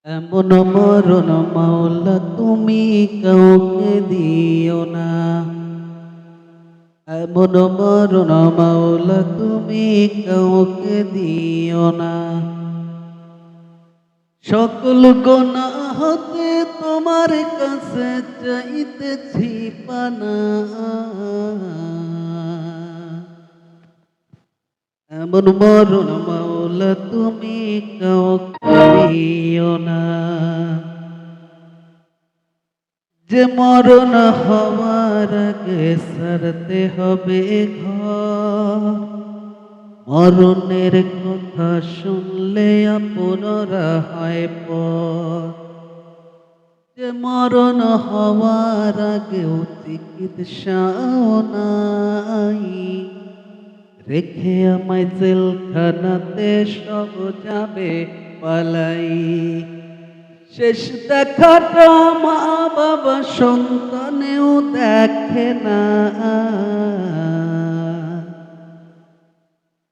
এমন মরণ মাওলা তুমি কাউকে দিও না। এমন মরণ মাওলা তুমি কাউকে দিও না। সকল গুনাহ হতে তোমার কাছে চাইতেছি পানা। এমন মরণ মাওলা তুমি কাউকে দিও না। যে মরণ হওয়ার আগে ছাড়তে হবে ঘর, মরণের কথা শুনলে আপনরা হয় পর। যে মরণ হওয়ার আগেও চিকিৎসাও নাই, রেখে আমায় জেলখানাতে সব যাবে পালাই। শেষ দেখাটা মা বাবা সন্তানেও দেখে না।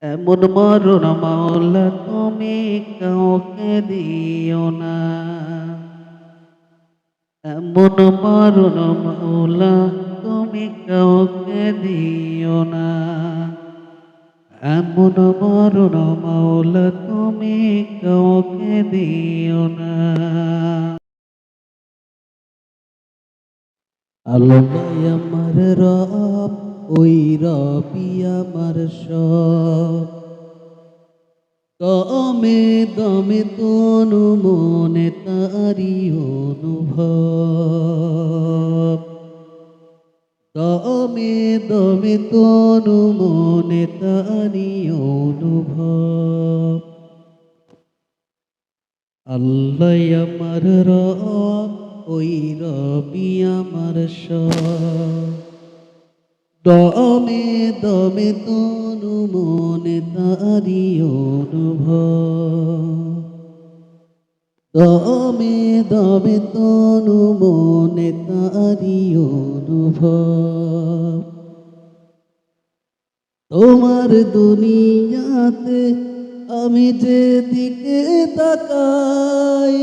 এমন মরণ মাওলা তুমি কাউকে দিও না। এমন মরণ মাওলা তুমি কাউকে দিও না। এমন মরণ মাওলা তুমি কাউকে দিও না। আল্লাহ আমার রব, ওই রবি আমার সব। দমে দমে তনু মনে তারি অনুভব। দমে দমে তনু মনে তারি অনুভব। আল্লাহ আমার রব, ওই রবি আমার সব। দমে দমে তনু মনে তারি অনুভব। দমে দমে তনু মনে তারি অনুভব। তোমার দুনিয়াতে আমি যেদিকে তাকাই,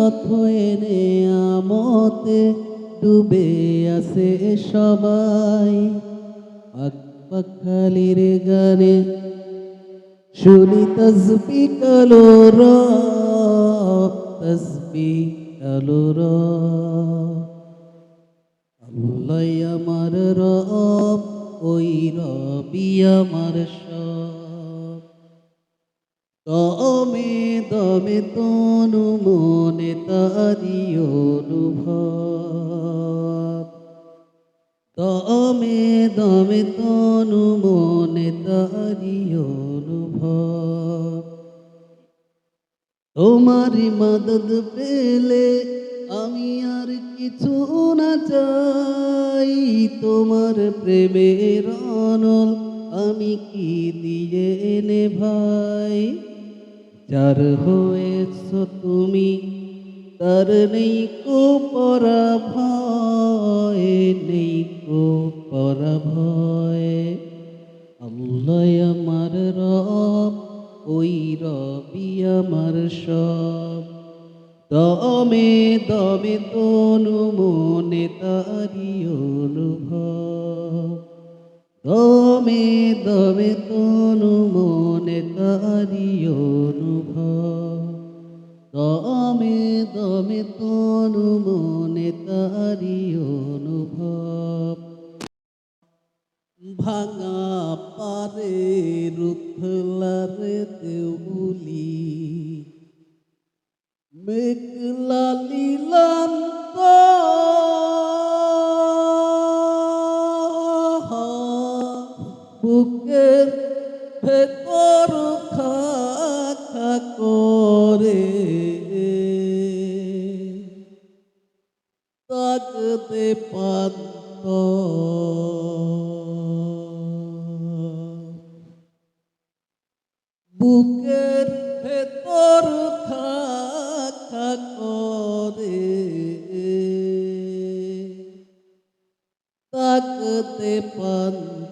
অথয় নেয়ামতে ডুবে আছে সবাই। পাক পাখালির গানে শুনি তসবি কালো তসবি কালো আল্লাহ আমার রব, ওই রবি আমার সব। দমে দমে তনু মনে তারি অনুভব। দমে দমে তনু মনে তারি অনুভব। তোমারি মদদ পেলে আমি আর কিছু না চাই। তোমার প্রেমের অনল আমি কি দিয়ে এনে ভাই। যার হয়েছ তুমি তার নেই কো পরাভয়, নেই কো পরাভয়। আল্লাহ আমার রব, ওই রবি আমার সব। দমে দমে তনু মনে তারি অনুভব। দমে দমে তনু মনে তারি অনুভব। দমে দমে তনু মনে তারি অনুভব। ভাঙা পারে রুথলারে দেউলি, মেঘলা লীলান্ত বুকের ভেতর খা খা করে তাকতে পান্ত। বুকের ভেতর খা খা করে তাকতে পান্ত।